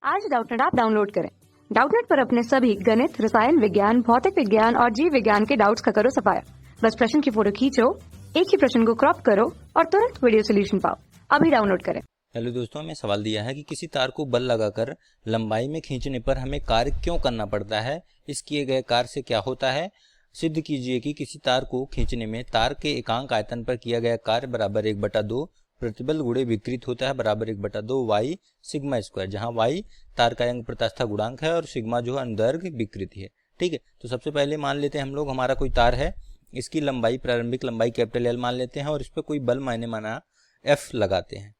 आज Doubtnut app download करें। Doubtnut पर अपने सभी गणित, रसायन विज्ञान, भौतिक विज्ञान और जीव विज्ञान के डाउट्स का करो सफाया। बस प्रश्न की फोटो खींचो, एक ही प्रश्न को क्रॉप करो और तुरंत वीडियो सोल्यूशन पाओ। अभी डाउनलोड करें। हेलो दोस्तों, हमें सवाल दिया है कि किसी तार को बल लगाकर लंबाई में खींचने पर हमें कार्य क्यों करना पड़ता है, इस किए गए कार्य से क्या होता है। सिद्ध कीजिए कि किसी तार को खींचने में तार के एकांक आयतन पर किया गया कार्य बराबर 1/2 प्रतिबल गुणे विकृत होता है बराबर 1/2 वाई सिग्मा स्क्वायर, जहां वाई तार का अंग प्रत्यास्थ गुणांक है और सिग्मा जो है अनुदैर्घ्य विकृति है। ठीक है, तो सबसे पहले मान लेते हैं हम लोग, हमारा कोई तार है, इसकी लंबाई प्रारंभिक लंबाई कैपिटल एल मान लेते हैं और इस पर कोई बल माना एफ लगाते हैं।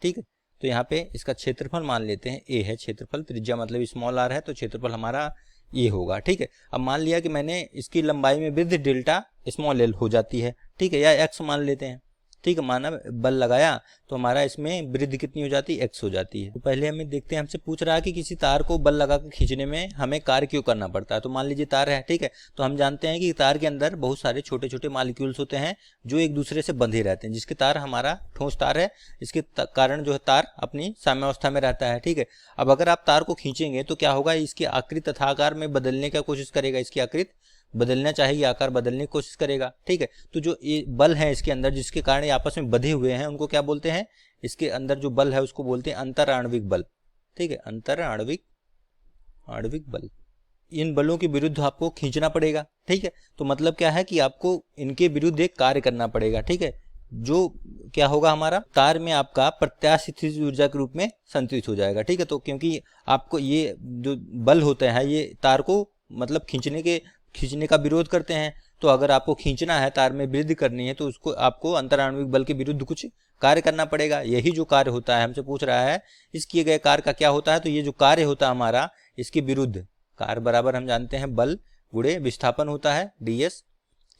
ठीक है, तो यहाँ पे इसका क्षेत्रफल मान लेते हैं ए है क्षेत्रफल, त्रिज्या मतलब स्मॉल आर है, तो क्षेत्रफल हमारा ये होगा। ठीक है, अब मान लिया कि मैंने इसकी लंबाई में वृद्धि डेल्टा स्मॉल एल हो जाती है। ठीक है, या एक्स मान लेते हैं। ठीक है, माना बल लगाया तो हमारा इसमें वृद्धि कितनी हो जाती है, एक्स हो जाती है। तो पहले हमें देखते हैं, हमसे पूछ रहा है कि किसी तार को बल लगाकर खींचने में हमें कार्य क्यों करना पड़ता है। तो मान लीजिए तार है, ठीक है, तो हम जानते हैं कि तार के अंदर बहुत सारे छोटे छोटे मॉलिक्यूल्स होते हैं जो एक दूसरे से बंधे रहते हैं, जिसके तार हमारा ठोस तार है, इसके कारण जो है तार अपनी साम्यावस्था में रहता है। ठीक है, अब अगर आप तार को खींचेंगे तो क्या होगा, इसकी आकृति तथा आकार में बदलने का कोशिश करेगा, इसकी आकृति बदलना चाहेगी, आकार बदलने की कोशिश करेगा। ठीक है, तो जो ये बल है इसके अंदर, जिसके कारण ये आपस में बंधे हुए हैं, उनको क्या बोलते हैं, इसके अंदर जो बल है उसको बोलते हैं अंतर आणविक बल। ठीक है, अंतर आणविक बल। इन बलों के विरुद्ध आपको खींचना पड़ेगा। ठीक है, तो मतलब क्या है कि आपको इनके विरुद्ध एक कार्य करना पड़ेगा। ठीक है, जो क्या होगा, हमारा तार में आपका प्रत्यास्थ स्थितिज ऊर्जा के रूप में संतुलित हो जाएगा। ठीक है, तो क्योंकि आपको ये जो बल होते हैं ये तार को मतलब खींचने का विरोध करते हैं, तो अगर आपको खींचना है, तार में वृद्धि करनी है, तो उसको आपको अंतराण्विक बल के विरुद्ध कुछ कार्य करना पड़ेगा। यही जो कार्य होता है, हमसे पूछ रहा है इस किए गए कार्य का क्या होता है, तो ये जो कार्य होता है हमारा, इसके विरुद्ध कार्य बराबर हम जानते हैं बल गुणे विस्थापन होता है ds।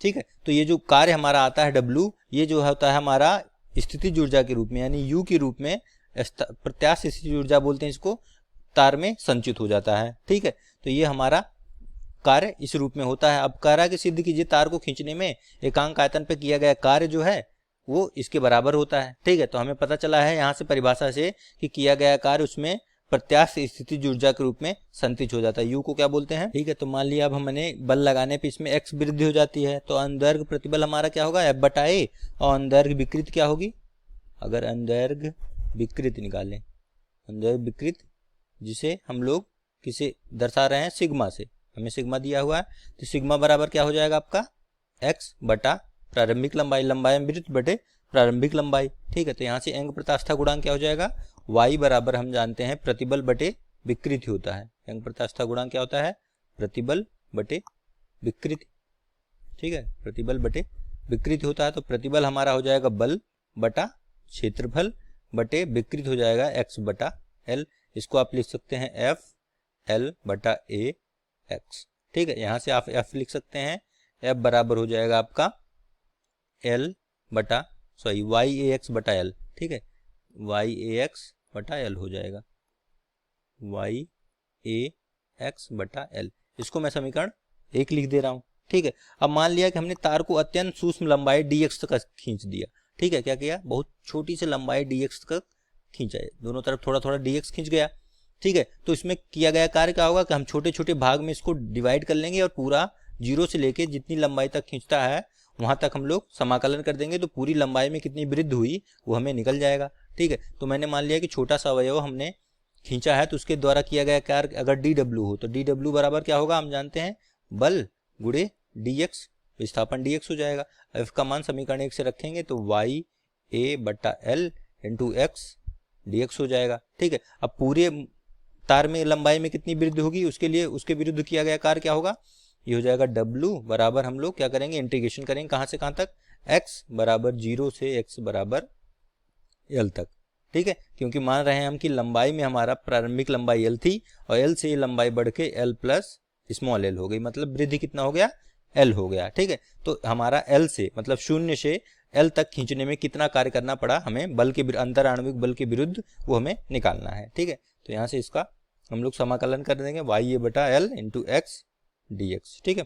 ठीक है, तो ये जो कार्य हमारा आता है W, ये जो होता है हमारा स्थितिज ऊर्जा के रूप में, यानी U के रूप में, प्रत्यास्थ स्थितिज ऊर्जा बोलते हैं इसको, तार में संचित हो जाता है। ठीक है, तो ये हमारा कार्य इस रूप में होता है। अब कह रहा है कि सिद्ध कीजिए तार को खींचने में एकांक आयतन पर किया गया कार्य जो है वो इसके बराबर होता है। ठीक है, तो हमें पता चला है यहाँ से परिभाषा से कि किया गया कार्य उसमें प्रत्यास्थ स्थितिज ऊर्जा के रूप में संतुलित हो जाता है। यू को क्या बोलते हैं। ठीक है, तो मान लिया अब हमने बल लगाने पे इसमें एक्स वृद्धि हो जाती है, तो अनुदैर्घ्य प्रतिबल हमारा क्या होगा, F/A, और अनुदैर्घ्य विकृति क्या होगी, अगर अनुदैर्घ्य विकृति निकालें, अनुदैर्घ्य विकृति जिसे हम लोग किसे दर्शा रहे हैं, सिग्मा से, हमें सिग्मा दिया हुआ है, तो सिग्मा बराबर क्या हो जाएगा आपका, x बटा प्रारंभिक लंबाई, लंबाई में वृत्त बटे प्रारंभिक लंबाई। ठीक है, तो यहाँ से अंग प्रत्यास्थ गुणांक क्या हो जाएगा, y बराबर हम जानते हैं प्रतिबल बटे विकृति होता है। अंग प्रत्यास्थ गुणांक क्या होता है, प्रतिबल बटे विकृति। ठीक है, प्रतिबल बटे विकृति होता है, तो प्रतिबल हमारा हो जाएगा बल बटा क्षेत्रफल बटे विकृति हो जाएगा x/L। इसको आप लिख सकते हैं F/L/A x। ठीक है, यहां से आप F लिख सकते हैं, F बराबर हो जाएगा आपका YAX/L। ठीक है, YAX/L हो जाएगा, YAX/L। इसको मैं समीकरण 1 लिख दे रहा हूं। ठीक है, अब मान लिया कि हमने तार को अत्यंत सूक्ष्म लंबाई dx तक खींच दिया। ठीक है, क्या किया, बहुत छोटी सी लंबाई dx तक खींचा है, दोनों तरफ थोड़ा थोड़ा dx खींच गया। ठीक है, तो इसमें किया गया कार्य क्या होगा कि हम छोटे छोटे भाग में इसको डिवाइड कर लेंगे और पूरा 0 से लेके जितनी लंबाई तक खींचता है वहां तक हम लोग समाकलन कर देंगे, तो पूरी लंबाई में कितनी वृद्धि हुई वो हमें निकल जाएगा। ठीक है, तो मैंने मान लिया कि छोटा सा अवयव हमने खींचा है, तो उसके द्वारा किया गया कार्य अगर dw हो, तो dw बराबर क्या होगा, हम जानते हैं बल गुणे dx, विस्थापन dx हो जाएगा। f का मान समीकरण 1 से रखेंगे तो YA/L इंटू x dx हो जाएगा। ठीक है, अब पूरे तार में लंबाई में कितनी वृद्धि होगी, उसके लिए उसके विरुद्ध किया गया कार्य क्या होगा, ये हो जाएगा W बराबर, हम लोग क्या करेंगे, इंटीग्रेशन करेंगे कहां से कहां तक, x बराबर 0 से x बराबर L तक। ठीक है, क्योंकि मान रहे हैं हम कि लंबाई में हमारा प्रारंभिक लंबाई L थी और L से ये लंबाई बढ़ के L प्लस स्मॉल l हो गई, मतलब वृद्धि कितना हो गया, L हो गया। ठीक है, तो हमारा L से मतलब 0 से L तक खींचने में कितना कार्य करना पड़ा हमें, बल के अंतर आणविक बल के विरुद्ध वो हमें निकालना है। ठीक है, तो यहाँ से इसका हम लोग समाकलन कर देंगे YA/L इंटू x dx। ठीक है,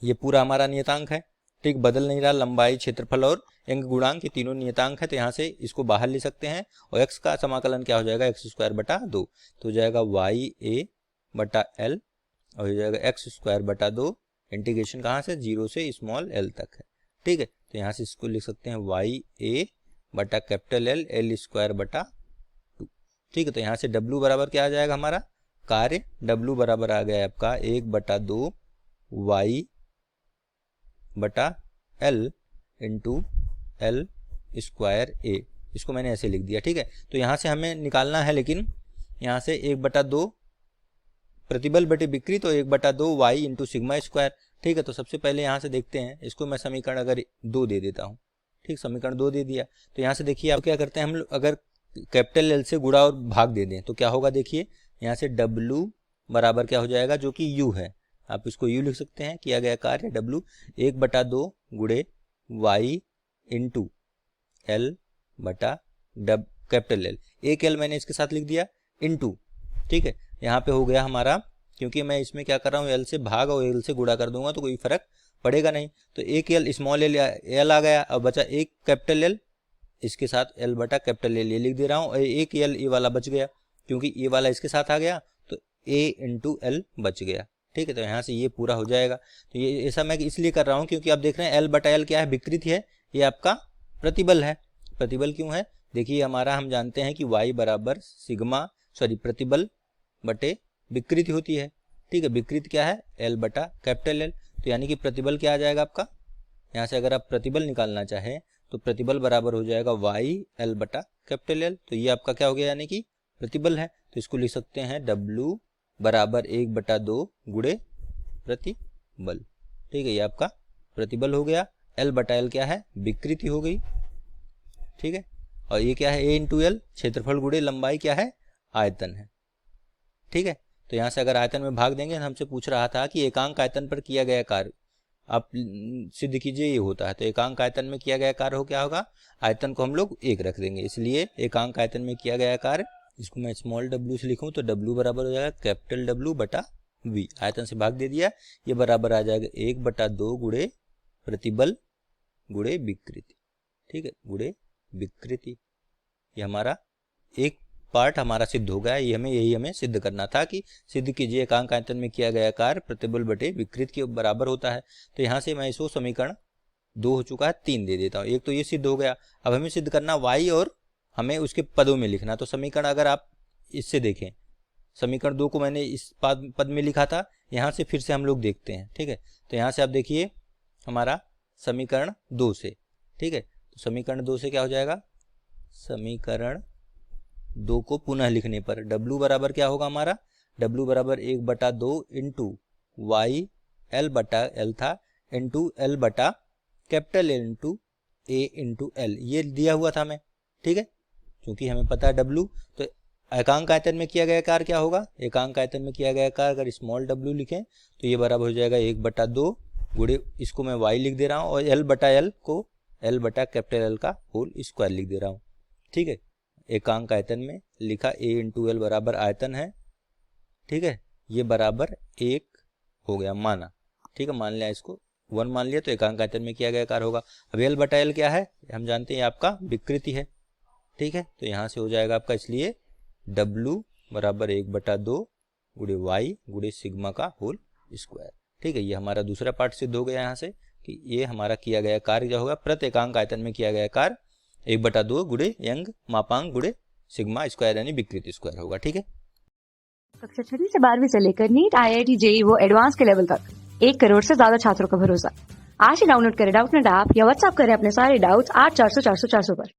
ये पूरा हमारा नियतांक है। ठीक, बदल नहीं रहा, लंबाई, क्षेत्रफल और यंग गुणांक ये तीनों नियतांक है, तो यहाँ से इसको बाहर ले सकते हैं और x का समाकलन क्या हो जाएगा, x²/2, तो हो जाएगा YA/L और हो जाएगा x²/2, इंटीग्रेशन कहाँ से, 0 से स्मॉल l तक है। ठीक है, तो यहाँ से इसको लिख सकते हैं YA/L L²/2। ठीक है, तो यहाँ से W बराबर क्या आ जाएगा हमारा कार्य, W बराबर आ गया आपका 1/2 Y/L इंटू L²A, इसको मैंने ऐसे लिख दिया। ठीक है, तो यहाँ से हमें निकालना है, लेकिन यहाँ से 1/2 प्रतिबल बटे विकृत और 1/2 y इंटू सिग्मा स्क्वायर। ठीक है, तो सबसे पहले यहाँ से देखते हैं, इसको मैं समीकरण अगर 2 दे देता हूँ। ठीक, समीकरण 2 दे दिया, तो यहाँ से देखिए आप क्या करते हैं, हम लोग अगर कैपिटल L से गुणा और भाग दे दें तो क्या होगा, देखिए यहाँ से W बराबर क्या हो जाएगा, जो कि U है, आप इसको U लिख सकते हैं, किया गया कार्य W 1/2 गुणे y इंटू L बटा कैपिटल L, एक L मैंने इसके साथ लिख दिया इंटू। ठीक है, यहाँ पे हो गया हमारा, क्योंकि मैं इसमें क्या कर रहा हूँ, L से भाग और L से गुणा कर दूंगा तो कोई फर्क पड़ेगा नहीं, तो एक L स्मॉल L आ गया, अब बचा एक कैपिटल L, इसके साथ L बटा कैपिटल L ये लिख दे रहा हूँ, और एक L ये वाला बच गया, क्योंकि ये वाला इसके साथ आ गया तो A इंटू L बच गया। ठीक है, तो यहाँ से ये पूरा हो जाएगा। तो ये ऐसा मैं इसलिए कर रहा हूँ क्योंकि आप देख रहे हैं L बटा L क्या है, विकृति है, ये आपका प्रतिबल है। प्रतिबल क्यों है, देखिए हमारा हम जानते हैं कि y बराबर प्रतिबल बटे विकृति होती है। ठीक है, विकृति क्या है, L बटा कैपिटल L, तो यानी कि प्रतिबल क्या आ जाएगा आपका, यहाँ से अगर आप प्रतिबल निकालना चाहें तो प्रतिबल बराबर हो जाएगा YL बटा कैपिटल L, तो ये आपका क्या हो गया, यानी कि प्रतिबल है। तो इसको लिख सकते हैं W बराबर 1/2 गुणे प्रतिबल। ठीक है, ये आपका प्रतिबल हो गया, L बटा L क्या है, विकृति हो गई। ठीक है, और ये क्या है, A इंटू L क्षेत्रफल गुणे लंबाई क्या है, आयतन है। ठीक है, तो यहाँ से अगर आयतन में भाग देंगे, हमसे पूछ रहा था कि एकांक आयतन पर किया गया कार्य आप सिद्ध कीजिए, ये होता है, तो एकांक आयतन में किया गया कार्य हो क्या होगा, आयतन को हम लोग 1 रख देंगे, इसलिए एकांक आयतन में किया गया कार्य, इसको मैं स्मॉल w से लिखूं तो W बराबर हो जाएगा कैपिटल W बटा V, आयतन से भाग दे दिया, ये बराबर आ जाएगा 1/2 गुणे प्रतिबल गुणे विकृति। ठीक है, गुणे विकृति, ये हमारा एक पार्ट हमारा सिद्ध हो गया। यही हमें सिद्ध करना था कि सिद्ध कीजिए एकांक आयतन में किया गया कार्य प्रतिबल बटे विकृत के बराबर होता है। तो यहाँ से मैं इसको समीकरण 2 हो चुका है, 3 दे देता हूँ। एक तो ये सिद्ध हो गया, अब हमें सिद्ध करना y और हमें उसके पदों में लिखना। तो समीकरण अगर आप इससे देखें, समीकरण 2 को मैंने इस पद में लिखा था, यहाँ से फिर से हम लोग देखते हैं। ठीक है, तो यहाँ से आप देखिए हमारा समीकरण 2 से, ठीक है, तो समीकरण 2 से क्या हो जाएगा, समीकरण 2 को पुनः लिखने पर W बराबर क्या होगा हमारा, W बराबर 1/2 इंटू वाई L बटा L था इंटू L बटा capital L into A into L, ये दिया हुआ था हमें। ठीक है, क्योंकि हमें पता है W, तो एकांक आयतन में किया गया कार्य क्या होगा, एकांक आयतन में किया गया कार्य अगर स्मॉल w लिखें तो ये बराबर हो जाएगा 1/2 गुणे, इसको मैं y लिख दे रहा हूँ, और L बटा L को L बटा कैपिटल L का होल स्क्वायर लिख दे रहा हूँ। ठीक है, एकांक आयतन में लिखा A इंटू L बराबर आयतन है। ठीक है, ये बराबर 1 हो गया माना। ठीक है, मान लिया, इसको 1 मान लिया, तो एकांक आयतन में किया गया कार्य होगा। अब L बटा L क्या है, हम जानते हैं आपका विकृति है। ठीक है, तो यहाँ से हो जाएगा आपका, इसलिए W बराबर 1/2 गुणे y गुणे सिग्मा का होल स्क्वायर। ठीक है, ये हमारा दूसरा पार्ट सिद्ध हो गया यहाँ से कि ये हमारा किया गया कार्य क्या होगा, प्रति एकांक आयतन में किया गया कार्य 1/2 गुणे यंग मापांक गुणे सिग्मा स्क्वायर यानी विकृति स्क्वायर होगा। ठीक है, कक्षा 6 से 12वीं से लेकर नीट, IIT, JEE वो एडवांस के लेवल तक 1 करोड़ से ज्यादा छात्रों का भरोसा। आज ही डाउनलोड करें डाउटनेट ऐप या व्हाट्सएप करें अपने सारे डाउट्स 8400 400 400 पर।